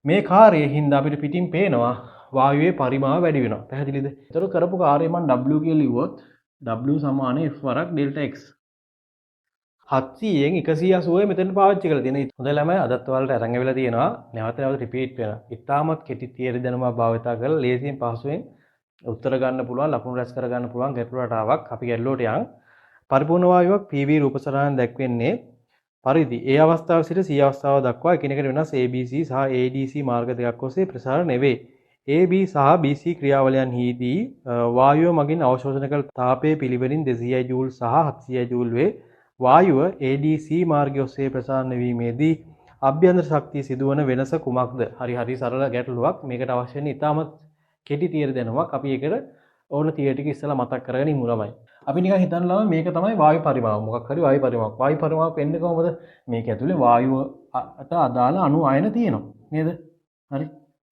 මේ කාර්යයෙන් හින්දා අපිට පිටින් පේනවා වායුවේ පරිමාව වැඩි වෙනවා. පැහැදිලිද? ඒතර කරපු කාර්යය මම W කියලා ලිව්වොත් W සමාන F වරක් ඩෙල්ටා x. 700න් 180 මෙතන පාවිච්චි කරලා තියෙනවා. හොඳයි ළමයි අදත් ඔයාලට අරන් ඇවිල්ලා තියෙනවා. නැවත නැවත රිපීට් වෙනවා. ඉතාමත් කෙටි තියරි දැනුමක් භාවිතා කරලා ලේසියෙන් පහසුවෙන් උත්තර ගන්න පුළුවන්, ලකුණු රැස් කර ගන්න පුළුවන් ගැටළු රටාවක් අපි ගැටලුවට යන්. පරිපූර්ණ වායුවක් PV රූප සටහන දැක්වෙන්නේ පරිදි ඒ අවස්ථාව සිට C අවස්ථාව දක්වා එකිනෙකට වෙනස් ABC සහ ADC මාර්ග දෙකක් ඔස්සේ ප්‍රසාරණය වේ. AB සහ BC ක්‍රියාවලයන්හිදී වායුව මගින් අවශෝෂණය කළ තාපයේ පිළිවෙලින් 200 ජූල් සහ 700 ජූල් වේ. වායුව ADC මාර්ගය ඔස්සේ ප්‍රසාරණය වීමේදී අභ්‍යන්තර ශක්තිය සිදුවන වෙනස කුමක්ද? හරි සරල ගැටලුවක්. මේකට අවශ්‍ය වෙන ඉතාමත් කෙටි තියරි දැනුමක්. අපි ඒකට ඕන තියරි ටික ඉස්සලා මතක් කරගෙන ඉමු ළමයි. අපි නිකන් හිතන්නලා මේක තමයි වායු පරිමාව. මොකක් හරි වායු පරිමාවක්. වායු පරිමාවක් වෙන්නේ කොහොමද? මේක ඇතුලේ වායුවට අදාළ අණු ආයන තියෙනවා. නේද? හරි.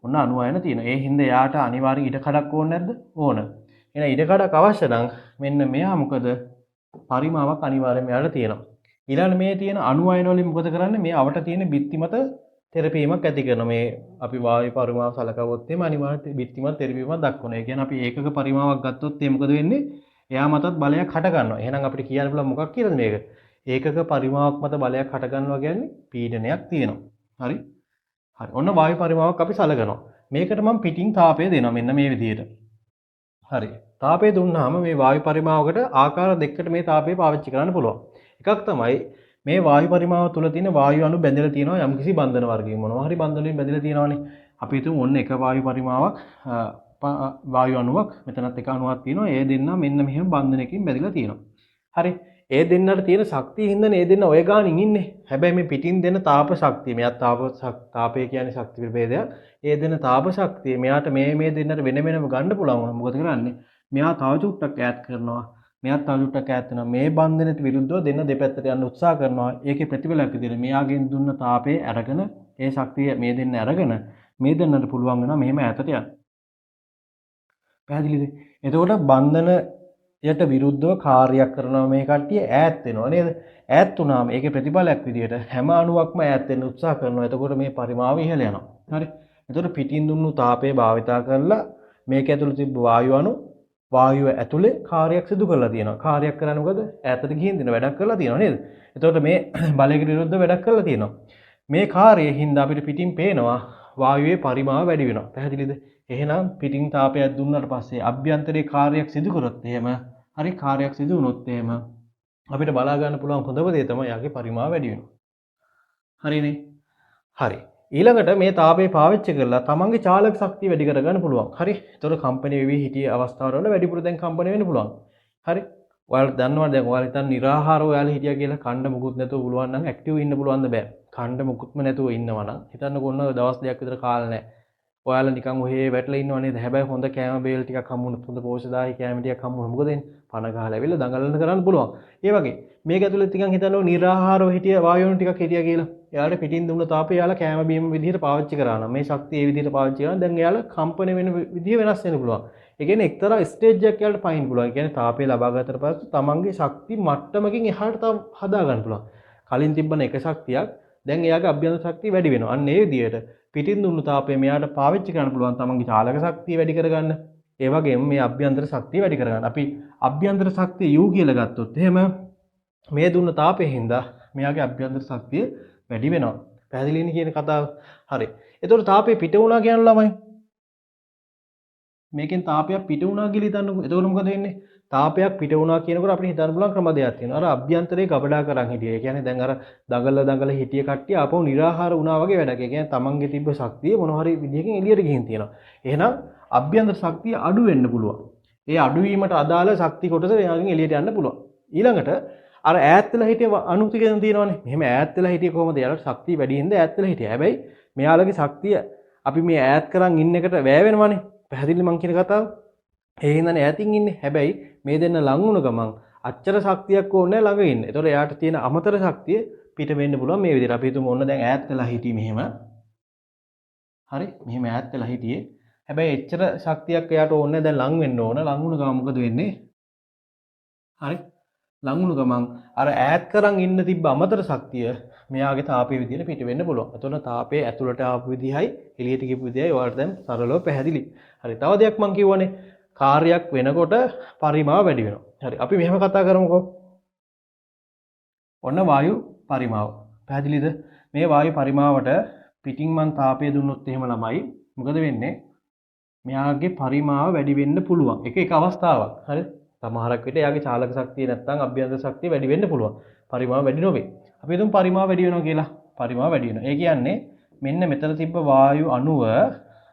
ඔන්න අණු ආයන තියෙනවා. ඒ හින්දා යාට අනිවාර්යෙන් ඉඩ කඩක් ඕනේ නැද්ද? ඕන. එහෙනම් ඉඩ කඩක් අවශ්‍ය නම් මෙන්න මෙයා මොකද? පරිමාවක් අනිවාර්යයෙන්ම යාට තියෙනවා. ඊළඟ මේ තියෙන අණු ආයන වලින් මොකද කරන්නේ? මේ අවට තියෙන බිත්ති මත තෙරපීමක් ඇති කරනවා. මේ අපි වායු පරිමාව සලකවොත් එimhe අනිවාර්යයෙන් බිත්ති මත තෙරපීමක් දක්වනවා. ඒ කියන්නේ අපි ඒකක පරිමාවක් ගත්තොත් ඒ මොකද වෙන්නේ? එයා මතත් බලයක් හට ගන්නවා. එහෙනම් අපිට කියන්න පුළුවන් මොකක් කියලාද මේක? ඒකක පරිමාවක් මත බලයක් හට ගන්නවා කියන්නේ පීඩනයක් තියෙනවා. හරි? හරි. ඔන්න වායු පරිමාවක් අපි සලකනවා. මේකට මම පිටින් තාපය දෙනවා මෙන්න මේ විදිහට. හරි. තාපය දුන්නාම මේ වායු පරිමාවකට ආකාර දෙකකට මේ තාපය පාවිච්චි කරන්න පුළුවන්. එකක් තමයි මේ වායු පරිමාව තුල තියෙන වායු අණු බැඳලා තියෙනවා යම්කිසි බන්ධන වර්ගයකින් මොනවා හරි බන්ධන වලින් බැඳලා තියෙනවානේ. අපි හිතමු ඔන්න එක වායු පරිමාවක් වායු අණුවක් මෙතනත් එක අණුවක් තියෙනවා. ඒ දෙන්න මෙන්න මෙහෙම බන්ධනයකින් බැඳලා තියෙනවා. හරි. ඒ දෙන්නට තියෙන ශක්තිය හින්දානේ ඒ දෙන්න ඔය ගානින් ඉන්නේ. හැබැයි මේ පිටින් දෙන තාප ශක්තිය මෙයාත් තාපය කියන්නේ ශක්ති ප්‍රභේදයක්. ඒ දෙන තාප ශක්තිය මෙයාට මේ දෙන්නට වෙන වෙනම ගන්න පුළුවන් වුණා. මොකද කරන්නේ? මෙයා තව චුට්ටක් ඈත් කරනවා. මෙයාත් තව චුට්ටක් ඈත් වෙනවා. මේ බන්ධනයට විරුද්ධව දෙන්න දෙපැත්තට යන්න උත්සාහ කරනවා. ඒකේ ප්‍රතිඵලයක් විදිහට මෙයාගෙන් දුන්න තාපේ අරගෙන ඒ ශක්තිය මේ දෙන්න අරගෙන මේ දෙන්නට පුළුවන් වෙනවා මෙහෙම ඈතට යන්න. පැහැදිලිද? එතකොට බන්ධනයට විරුද්ධව කාර්යයක් කරනවා මේ කට්ටිය ඈත් වෙනවා නේද? ඈත් වුණාම ඒකේ ප්‍රතිඵලයක් විදිහට හැම අණුවක්ම ඈත් වෙන්න උත්සාහ කරනවා. එතකොට මේ පරිමාව ඉහළ යනවා. හරි. එතකොට පිටින් දුන්නු තාපය භාවිතා කරලා මේක ඇතුළේ තිබ්බ වායු අණු වායුව ඇතුලේ කාර්යයක් සිදු කරලා තියෙනවා. කාර්යයක් කරන්නේ මොකද? ඈතට ගිහින් දෙන වැඩක් කරලා තියෙනවා නේද? එතකොට මේ බලයකට විරුද්ධව වැඩක් කරලා තියෙනවා. මේ කාර්යයෙන් හින්දා අපිට පිටින් පේනවා වායුවේ පරිමාව වැඩි වෙනවා. පැහැදිලිද? එහෙනම් පිටින් තාපයක් දුන්නාට පස්සේ අභ්‍යන්තරයේ කාර්යයක් සිදු කරොත් එහෙම හරි කාර්යයක් සිදු වුණොත් එහෙම අපිට බලා ගන්න පුළුවන් හොඳම දේ තමයි යාගේ පරිමාව වැඩි වෙනවා. හරිනේ? හරි. ඊළඟට මේ තාපය පාවිච්චි කරලා තමන්ගේ චාලක ශක්තිය වැඩි කරගන්න පුළුවන්. හරි. ඒතකොට කම්පැනි වෙවි හිටිය අවස්ථාවවල වැඩිපුර දැන් කම්පැනි වෙන්න පුළුවන්. හරි. ඔයාලා දන්නවා දැන් ඔයාලා හිතන්න निराහාරව ඔයාලා හිටියා කියලා කණ්ඩ මුකුත් නැතුව පුළුවන් නම් ඇක්ටිව් ඉන්න පුළුවන්ද බෑ. කණ්ඩ මුකුත්ම නැතුව ඉන්නවා නම් හිතන්නකො ඔන්න දවස් දෙකක් විතර කාලේ නැහැ. ඔයාලා නිකන් ඔහේ වැටලා ඉන්නව නේද? හැබැයි හොඳ කෑම බේල් ටිකක් හම්බුනොත් හොඳ පෝෂදායී කෑම ටිකක් හම්බුනොත් මොකද වෙන්නේ? පණ ගහලා ඇවිල්ලා දඟලන කරන්න පුළුවන්. ඒ වගේ මේක ඇතුළේ ටිකක් හිතන්නකො निराහාරව හිටිය වායුවන ටිකක් හිටියා කියලා. එයාට පිටින් දුන්න තාපය එයාලා කෑම බීම විදිහට පාවිච්චි කරා නම් මේ ශක්තිය ඒ විදිහට පාවිච්චි කරා නම් දැන් එයාලා කම්පන වෙන විදිහ වෙනස් වෙන්න පුළුවන්. ඒ කියන්නේ එක්තරා ස්ටේජ් එකක් එයාලට පයින් පුළුවන්. ඒ කියන්නේ තාපය ලබා ගන්නතර පස්සේ තමන්ගේ ශක්ති මට්ටමකින් එහාට තව හදා ගන්න පුළුවන්. කලින් තිබ්බන එක ශක්තියක් දැන් එයාගේ අභ්‍යන්තර ශක්තිය වැඩි වෙනවා. අන්න ඒ විදිහට පිටින් දුන්නු තාපය මෙයාට පාවිච්චි කරන්න පුළුවන් තමන්ගේ චාලක ශක්තිය වැඩි කරගන්න. ඒ වගේම මේ අභ්‍යන්තර ශක්තිය වැඩි කරගන්න. අපි අභ්‍යන්තර ශක්තිය U කියලා ගත්තොත් එහෙම මේ දුන්න තාපයෙන් හින්දා මෙයාගේ අභ්‍යන්තර ශක්තිය වැඩි වෙනවා. පැහැදිලිනේ කියන කතාව. හරි. එතකොට තාපය පිට වුණා කියන ළමයි. මේකෙන් තාපයක් පිට වුණා කියලා හිතන්නකෝ. එතකොට මොකද වෙන්නේ? තාපයක් පිට වුණා කියනකොට අපිට හිතන්න පුළුවන් ක්‍රම දෙකක් තියෙනවා. අර අභ්‍යන්තරයේ ගබඩා කරන් හිටියේ. ඒ කියන්නේ දැන් අර දඟල හිටිය කට්ටිය ආපහු निराහාර වුණා වගේ වැඩක්. ඒ කියන්නේ තමන්ගේ තිබ්බ ශක්තිය මොන හරි විදිහකින් එළියට ගිහින් තියෙනවා. එහෙනම් අභ්‍යන්තර ශක්තිය අඩු වෙන්න පුළුවන්. ඒ අඩු වීමට අදාළ ශක්ති කොටස එයාගෙන් එළියට යන්න පුළුවන්. ඊළඟට අර ඈත් වෙලා හිටිය අණු ටික තියෙනවනේ. මෙහෙම ඈත් වෙලා හිටිය කොහොමද? යාළුවා ශක්තිය වැඩි හින්දා ඈත් වෙලා හිටියා. හැබැයි මෙයාලගේ ශක්තිය අපි මේ ඈත් කරන් ඉන්න එකට වැය වෙනවනේ. පැහැදිලි මං කියන කතාව. ඒ හින්දානේ ඈතින් ඉන්නේ. හැබැයි මේ දෙන්න ලඟ වුණ ගමන් අච්චර ශක්තියක් ඕනේ ළඟ ඉන්න. ඒතකොට එයාට තියෙන අමතර ශක්තිය පිට වෙන්න පුළුවන් මේ විදිහට. අපි හිතමු ඔන්න දැන් ඈත් වෙලා හිටියේ මෙහෙම. හරි. මෙහෙම ඈත් වෙලා හිටියේ. හැබැයි එච්චර ශක්තියක් එයාට ඕනේ දැන් ලඟ වෙන්න ඕන. ලඟ වුණ ගමන් මොකද වෙන්නේ? හරි. ලඟුණු ගමන් අර ඈත් කරන් ඉන්න තිබ්බ අමතර ශක්තිය මෙයාගේ තාපයේ විදිහට පිට වෙන්න පුළුවන්. එතකොට තාපයේ ඇතුළට ආපු විදිහයි එළියට ගිහපු විදිහයි ඔයාලට දැන් සරලව පැහැදිලි. හරි. තව දෙයක් මම කියවනේ කාර්යයක් වෙනකොට පරිමාව වැඩි වෙනවා. හරි. අපි මෙහෙම කතා කරමුකෝ. ඔන්න වායු පරිමාව. පැහැදිලිද? මේ වායු පරිමාවට පිටින් මං තාපය දුන්නොත් එහෙම ළමයි මොකද වෙන්නේ? මෙයාගේ පරිමාව වැඩි වෙන්න පුළුවන්. එක අවස්ථාවක්. හරි. සමහරක් විට එයාගේ චාලක ශක්තිය නැත්නම් අභ්‍යන්තර ශක්තිය වැඩි වෙන්න පුළුවන්. පරිමාව වැඩි නොවේ. අපි හිතමු පරිමාව වැඩි වෙනවා කියලා. පරිමාව වැඩි වෙනවා. ඒ කියන්නේ මෙන්න මෙතන තිබ්බ වායු අණුව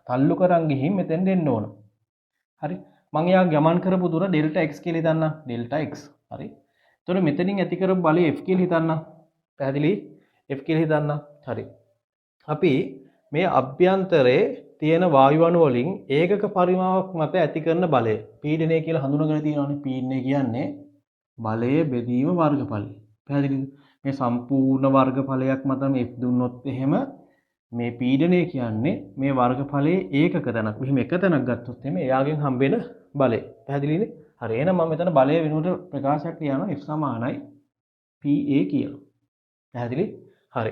තල්ලු කරන් ගිහින් මෙතෙන් දෙන්න ඕන. හරි. මම එයා ගමන් කරපු දුර ඩෙල්ටා x කියලා හිතන්න. Delta x. හරි. එතකොට මෙතනින් ඇති කරපු බලය F කියලා හිතන්න. පැහැදිලි? F කියලා හිතන්න. හරි. අපි මේ අභ්‍යන්තරයේ තියෙන වායු අණු වලින් ඒකක පරිමාවක් මත ඇති කරන බලය පීඩනය කියලා හඳුනගෙන තියෙනවානේ. පීඩනය කියන්නේ බලය බෙදීම වර්ගඵලය. පැහැදිලිද? මේ සම්පූර්ණ වර්ගඵලයක් මත මේ F දුන්නොත් එහෙම මේ පීඩනය කියන්නේ මේ වර්ගඵලයේ ඒකක තැනක්. මෙහිම එක තැනක් ගත්තොත් එහෙම එයාගෙන් හම්බෙන බලය. පැහැදිලිනේ? හරි. එහෙනම් මම මෙතන බලය වෙනුවට ප්‍රකාශයක් ලියනවා F සමානයි PA කියලා. පැහැදිලි? හරි.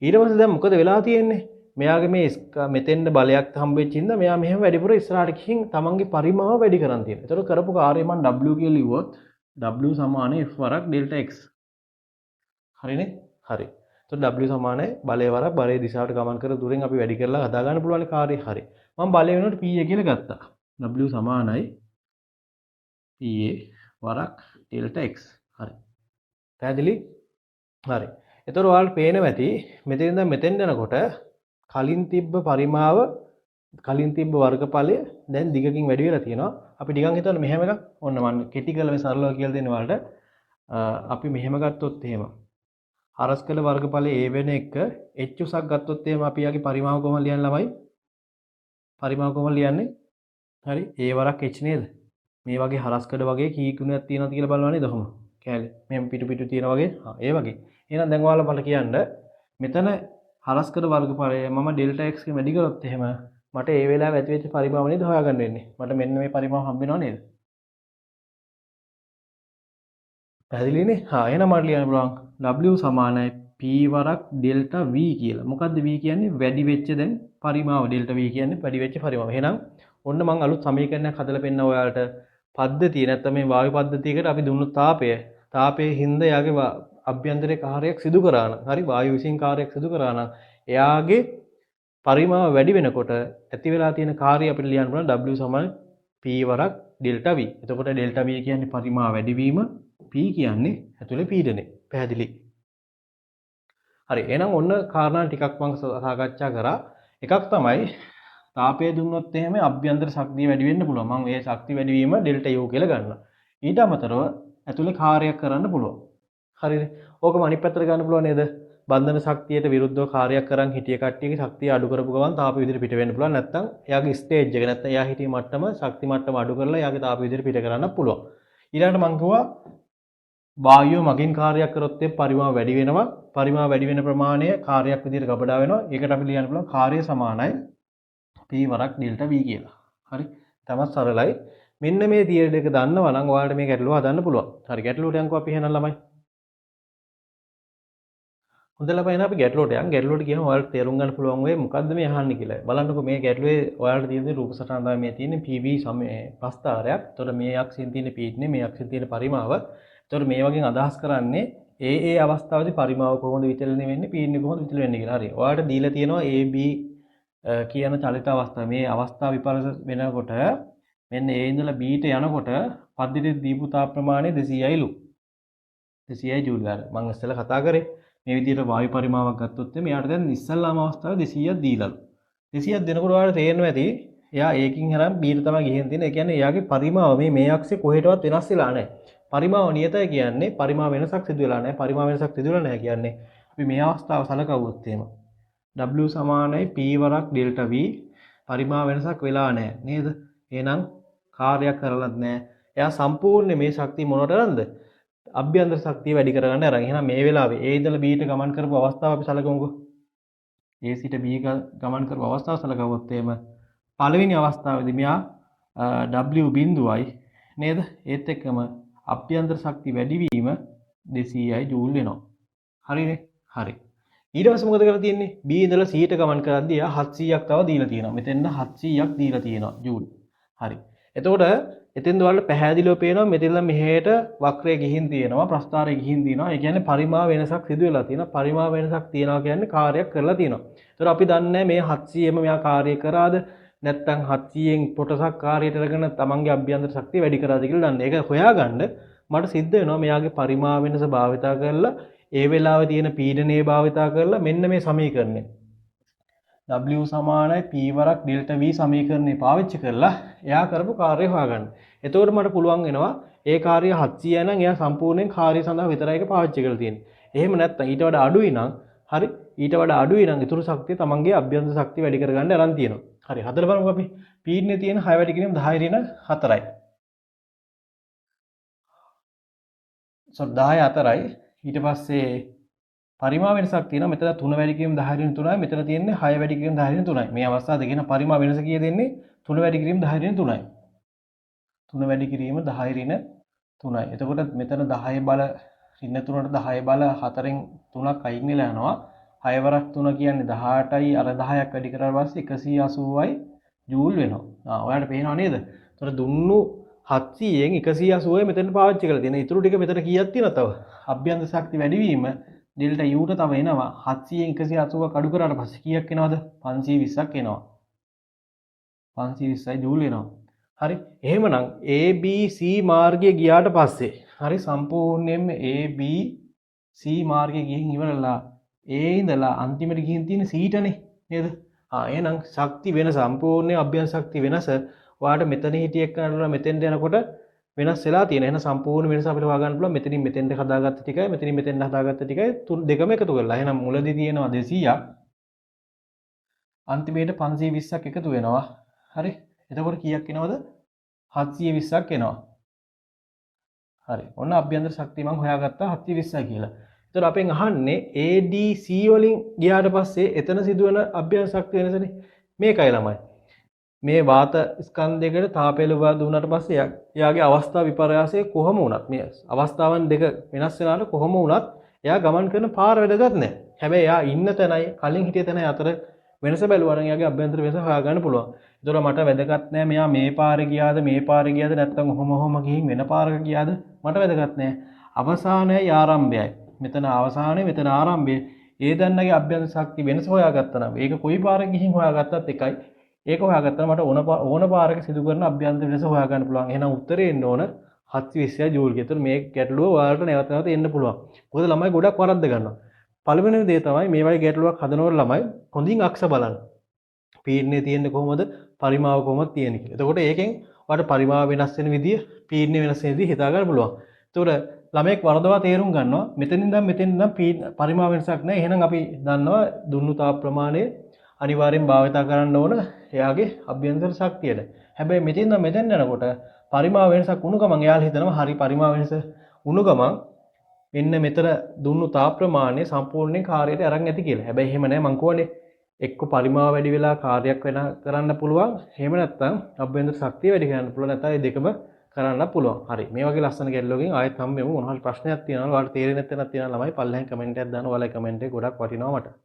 ඊට පස්සේ දැන් මොකද වෙලා තියෙන්නේ? මෙයාගේ මේ මෙතෙන්ද බලයක් හම්බෙච්ච ඉඳ මෙයා මෙහෙම වැඩිපුර ඉස්සරහට ගිහින් තමන්ගේ පරිමාව වැඩි කරන් තියෙනවා. ඒතකොට කරපු කාර්යය මම W කියලා ලිව්වොත් W සමානයි F වරක් ඩෙල්ටා x. හරිනේ? හරි. එතකොට W සමානයි බලය වරක් බලයේ දිශාවට ගමන් කර දුරෙන් අපි වැඩි කරලා හදා ගන්න පුළුවන් කාර්යය. හරි. මම බලය වෙනුවට PA කියලා ගත්තා. W සමානයි PA වරක් ඩෙල්ටා x. හරි. පැහැදිලි? හරි. එතකොට ඔයාලට පේනවා ඇති මෙතෙන් ඉඳන් මෙතෙන් යනකොට කලින් තිබ්බ පරිමාව කලින් තිබ්බ වර්ගඵලය දැන් දිගකින් වැඩි වෙලා තියෙනවා. අපි නිකන් හිතන්න මෙහෙම එකක්. ඔන්න මම කෙටි කරලා මේ සරලව කියලා දෙන්න ඔයාලට. අපි මෙහෙම ගත්තොත් එහෙම හරස් කළ වර්ගඵලය a වෙන එක h උසක් ගත්තොත් එහෙම අපි යාගේ පරිමාව කොහොමද ලියන්නේ ළමයි? පරිමාව කොහොමද ලියන්නේ? හරි. a වරක් h නේද? මේ වගේ හරස් කළ වගේ කී ගුණයක් තියෙනවද කියලා බලනවා නේද ඔහොම. කැලේ. මෙහෙම පිටු පිටු තියෙන වගේ. ඒ වගේ. එහෙනම් දැන් ඔයාලා මට කියන්න මෙතන හරස්කඩ වර්ගඵලය මම ඩෙල්ටා x එක වැඩි කරොත් එහෙම මට ඒ වෙලාවේ ඇති වෙච්ච පරිමාව නේද හොයාගන්න වෙන්නේ. මට මෙන්න මේ පරිමාව හම්බ වෙනව නේද? පැහැදිලිනේ? එහෙනම් මට ලියන්න පුළුවන් W සමානයි P වරක් ඩෙල්ටා V කියලා. මොකද්ද V කියන්නේ? වැඩි වෙච්ච දැන් පරිමාව. ඩෙල්ටා V කියන්නේ වැඩි වෙච්ච පරිමාව. එහෙනම් ඔන්න මම අලුත් සමීකරණයක් හදලා පෙන්නනවා ඔයාලට. පද්ධතිය නැත්නම් මේ වායු පද්ධතියකට අපි දුන්නු තාපයේ හින්දා යාගේ අභ්‍යන්තරේ කාර්යයක් සිදු කරා නම් හරි වායු විසින් කාර්යයක් සිදු කරා නම් එයාගේ පරිමාව වැඩි වෙනකොට ඇති වෙලා තියෙන කාර්යය අපිට ලියන්න පුළුවන් W සමාන P වරක් ඩෙල්ටා V. එතකොට ඩෙල්ටා V කියන්නේ පරිමාව වැඩිවීම, P කියන්නේ ඇතුලේ පීඩනය. පැහැදිලි? හරි. එහෙනම් ඔන්න කාරණා ටිකක් මම සාකච්ඡා කරා. එකක් තමයි තාපය දුන්නොත් එහෙම අභ්‍යන්තර ශක්තිය වැඩි වෙන්න පුළුවන්. මම ඒ ශක්තිය වැඩිවීම ඩෙල්ටා U කියලා ගන්නවා. ඊට අමතරව ඇතුලේ කාර්යයක් කරන්න පුළුවන්. හරිද? ඕකම අනිත් පැත්තට ගන්න පුළුවන් නේද? බන්ධන ශක්තියට විරුද්ධව කාර්යයක් කරන් හිටිය කට්ටියගේ ශක්තිය අඩු කරපු ගමන් තාප විදිහට පිට වෙන්න පුළුවන්. නැත්නම් එයාගේ ස්ටේජ් එක නැත්නම් එයා හිටිය මට්ටම ශක්ති මට්ටම අඩු කරලා එයාගේ තාප විදිහට පිට කරන්න පුළුවන්. ඊළඟට මම කිව්වා වායුව මගින් කාර්යයක් කරොත් ඒ පරිමාව වැඩි වෙනවා. පරිමාව වැඩි වෙන ප්‍රමාණය කාර්යයක් විදිහට ගබඩා වෙනවා. ඒකට අපි ලියන්න පුළුවන් කාර්ය සමානයි P වරක් ඩෙල්ටා V කියලා. හරි? තමත් සරලයි. මෙන්න මේ තියරි දෙක දන්නවා නම් ඔයාලට මේ ගැටලුව හදන්න පුළුවන්. හරි ගැටලුවට යන්කෝ අපි එහෙනම් ළමයි. හොඳ ළමයි එහෙනම් අපි ගැටලුවට යන්. ගැටලුවට ගියම ඔයාලට තේරුම් ගන්න පුළුවන් වෙයි මොකද්ද මේ අහන්නේ කියලා. බලන්නකෝ මේ ගැටලුවේ ඔයාලට තියෙන රූප සටහන තමයි මේ තියෙන්නේ PV ප්‍රස්ථාරයක්. එතකොට මේ අක්ෂයෙන් තියෙන පීඩනය, මේ අක්ෂයෙන් තියෙන පරිමාව. එතකොට මේ වගේ අදහස් කරන්නේ ඒ අවස්ථාවේදී පරිමාව කොහොමද විචලනය වෙන්නේ, පීඩනය කොහොමද විචලනය වෙන්නේ කියලා. හරි. ඔයාලට දීලා තියෙනවා AB කියන චලිත අවස්ථාව. මේ අවස්ථාව විපර්යාස වෙනකොට මෙන්න A ඉඳලා B ට යනකොට පද්ධතියේ දීපු තාප ප්‍රමාණය 200යිලු. 200යි ජූල්. මම ඉස්සෙල්ලා කතා කරේ මේ විදිහට වායු පරිමාවක් ගත්තොත් මෙයාට දැන් ඉස්සල්ලාම අවස්ථාවේ 200ක් දීලාලු. 200ක් දෙනකොට ඔයාලට තේරෙනවා ඇති එයා ඒකින් හරන් B ට තමයි ගිහින් තියෙන්නේ. ඒ කියන්නේ එයාගේ පරිමාව මේ අක්ෂේ කොහෙටවත් වෙනස් වෙලා නැහැ. පරිමාව නියතයි කියන්නේ පරිමාව වෙනසක් සිදු වෙලා නැහැ. පරිමාව වෙනසක් සිදු වෙලා නැහැ කියන්නේ අපි මේ අවස්ථාව සලකවුවොත් එහෙම W සමානයි P වරක් ඩෙල්ටා V පරිමාව වෙනසක් වෙලා නැහැ නේද? එහෙනම් කාර්යයක් කරලත් නැහැ. එයා සම්පූර්ණ මේ ශක්තිය මොනවට අරන්ද? අභ්‍යන්තර ශක්තිය වැඩි කරගන්න අරන්. එහෙනම් මේ වෙලාවේ A ඉඳලා B ට ගමන් කරපු අවස්ථාව අපි සලකමුකෝ. A සිට B ගමන් කරපු අවස්ථාව සලකවුවොත් එහෙම පළවෙනි අවස්ථාවේදී මෙයා W බිඳුවයි නේද? ඒත් එක්කම අභ්‍යන්තර ශක්තිය වැඩිවීම 200යි ජූල් වෙනවා. හරිනේ? හරි. ඊට පස්සේ මොකද කරලා තියෙන්නේ? B ඉඳලා C ට ගමන් කරද්දී එයා 700ක් තව දීලා තියෙනවා. මෙතෙන්ද 700ක් දීලා තියෙනවා ජූල්. හරි. එතකොට එතෙන්ද වල පැහැදිලිව පේනවා මෙතෙන්ලා මෙහෙට වක්‍රය ගිහින් තියෙනවා, ප්‍රස්ථාරය ගිහින් තියෙනවා. ඒ කියන්නේ පරිමාව වෙනසක් සිදු වෙලා තියෙනවා. පරිමාව වෙනසක් තියෙනවා කියන්නේ කාර්යයක් කරලා තියෙනවා. ඒතර අපි දන්නේ මේ 700ෙම මෙයා කාර්ය කරාද නැත්නම් 700න් කොටසක් කාර්යයට අරගෙන තමන්ගේ අභ්‍යන්තර ශක්තිය වැඩි කරාද කියලා දන්නේ. ඒක හොයාගන්න මට සිද්ධ වෙනවා මෙයාගේ පරිමාව වෙනස භාවිතා කරලා ඒ වෙලාවේ තියෙන පීඩනයේ භාවිතා කරලා මෙන්න මේ සමීකරණය W සමානයි P වරක් ඩෙල්ටා V සමීකරණය පාවිච්චි කරලා එයා කරපු කාර්යය හොයාගන්න. එතකොට මට පුළුවන් වෙනවා ඒ කාර්යය 700 නම් එයා සම්පූර්ණයෙන් කාර්යය සඳහා විතරයි ඒක පාවිච්චි කරලා තියෙන්නේ. එහෙම නැත්නම් ඊට වඩා අඩුයි නම් හරි ඊට වඩා අඩුයි නම් ඊටු ශක්තිය තමන්ගේ අභ්‍යන්තර ශක්තිය වැඩි කරගන්න අරන් තියෙනවා. හරි හදලා බලමුකෝ අපි. පීඩනයේ තියෙන 6 වැඩි කිරීම 10 ඍණ 4යි. 10 4යි. ඊට පස්සේ පරිමාව වෙනසක් තියෙනවා. මෙතන 3 වැඩි කිරීම 10 ඍණ 3යි. මෙතන තියෙන්නේ 6 වැඩි කිරීම 10 ඍණ 3යි. මේ අවස්ථාව දෙකේන පරිමාව වෙනස කීයද දෙන්නේ? 3 වැඩි කිරීම 10 ඍණ 3යි. 3 වැඩි කිරීම 10 ඍණ 3යි. එතකොට මෙතන 10 බල ඍණ 3ට 10 බල 4න් 3ක් අයින් වෙලා යනවා. 6 වරක් 3 කියන්නේ 18යි අර 10ක් වැඩි කරලා පස්සේ 180යි ජූල් වෙනවා. ඔයාලට පේනව නේද? එතකොට දුන්නු 700න් 180යි මෙතන පාවිච්චි කරලා තියෙන. ඊටු ටික මෙතන කීයක් තියෙනවද තව? අභ්‍යන්තර ශක්තිය වැඩිවීම ඩෙල්ටා U ට තව එනවා. 700න් 180ක් අඩු කරාට පස්සේ කීයක් එනවද? 520ක් එනවා. 520යි ජූල් වෙනවා. හරි. එහෙමනම් ABC මාර්ගයේ ගියාට පස්සේ හරි සම්පූර්ණයෙන්ම ABC මාර්ගයේ ගිහින් ඉවරලා A ඉඳලා අන්තිමට ගිහින් තියෙන C ටනේ නේද? එහෙනම් ශක්ති වෙනස සම්පූර්ණ අභ්‍යන්තර ශක්ති වෙනස ඔයාලට මෙතන හිටිය එක්කනට මෙතෙන්ට යනකොට වෙනස් වෙලා තියෙන. එහෙනම් සම්පූර්ණ වෙනස අපිට හොයාගන්න පුළුවන් මෙතනින් මෙතෙන්ට හදාගත්ත ටිකයි මෙතනින් මෙතෙන්ට හදාගත්ත ටිකයි දෙකම එකතු කරලා. එහෙනම් මුලදී තියෙනවා 200ක් අන්තිමේට 520ක් එකතු වෙනවා. හරි. එතකොට කීයක් එනවද? 720ක් එනවා. හරි. ඔන්න අභ්‍යන්තර ශක්තිය මම හොයාගත්තා 720යි කියලා. එතකොට අපෙන් අහන්නේ ADC වලින් ගියාට පස්සේ එතන සිදුවන අභ්‍යන්තර ශක්තිය වෙනසනේ. මේකයි ළමයි. මේ වාත ස්කන්ධයකට තාපය ලබා දුන්නාට පස්සේ එයාගේ අවස්ථා විපර්යාසය කොහොම වුණත් මේ අවස්ථාවන් දෙක වෙනස් වෙනාට කොහොම වුණත් එයා ගමන් කරන පාර වැදගත් නැහැ. හැබැයි එයා ඉන්න තැනයි කලින් හිටිය තැනයි අතර වෙනස බැලුවා නම් එයාගේ අභ්‍යන්තර වෙනස හොයාගන්න පුළුවන්. ඒතකොට මට වැදගත් නැහැ මෙයා මේ පාරේ ගියාද මේ පාරේ ගියාද නැත්නම් ඔහොම ගිහින් වෙන පාරක ගියාද මට වැදගත් නැහැ. අවසානයයි ආරම්භයයි. මෙතන අවසානයේ මෙතන ආරම්භය. ඒ දන්නගේ අභ්‍යන්තර ශක්තිය වෙනස හොයාගත්තා නම් ඒක කොයි පාරක ගිහින් හොයාගත්තත් එකයි. ඒක හොයාගත්තා මට ඕන පාරක සිදු කරන අභ්‍යන්තර වෙනස හොයාගන්න පුළුවන්. එහෙනම් උත්තරේ එන්න ඕන 720යි ජූල්. ඒතර මේ ගැටලුව ඔයාලට නැවත නැවත එන්න පුළුවන්. මොකද ළමයි ගොඩක් වරද්ද ගන්නවා. පළවෙනි දේ තමයි මේ වගේ ගැටලුවක් හදනකොට ළමයි හොඳින් අක්ෂ බලන්න. පීඩනය තියෙන්නේ කොහොමද? පරිමාව කොහොමද තියෙන්නේ කියලා. එතකොට ඒකෙන් ඔයාලට පරිමාව වෙනස් වෙන විදිය, පීඩනය වෙනස් වෙන විදිය හිතා ගන්න පුළුවන්. එතකොට ළමයෙක් වරදවා තේරුම් ගන්නවා මෙතනින් ඉඳන් මෙතෙන් ඉඳන් පරිමාව වෙනසක් නැහැ. එහෙනම් අපි දන්නවා දුන්නු තාප ප්‍රමාණය අනිවාර්යෙන් භාවිතා කරන්න ඕන එයාගේ අභ්‍යන්තර ශක්තියට. හැබැයි මෙතෙන් ඉඳන් මෙතෙන් යනකොට පරිමාව වෙනසක් වුණු ගමන් එයාලා හිතනවා හරි පරිමාව වෙනස වුණු ගමන් මෙන්න මෙතන දුන්නු තාප ප්‍රමාණය සම්පූර්ණයෙන් කාර්යයට අරන් ඇති කියලා. හැබැයි එහෙම නැහැ මං කියවනේ එක්ක පරිමාව වැඩි වෙලා කාර්යයක් වෙන කරන්න පුළුවන්. එහෙම නැත්නම් අභ්‍යන්තර ශක්තිය වැඩි කරන්න පුළුවන්. නැත්නම් මේ දෙකම කරන්න පුළුවන්. හරි. මේ වගේ ලස්සන ගැටලුවකින් ආයෙත් හම්බෙමු. මොනවා හරි ප්‍රශ්නයක් තියෙනවා. ඔයාලට තේරෙන්නේ නැත්නම් තියෙනවා ළමයි පල්ලෙහෙන් කමෙන්ට් එකක් දාන්න. ඔයාලගේ කමෙන්ට් එක ගොඩක් වටිනවා මට.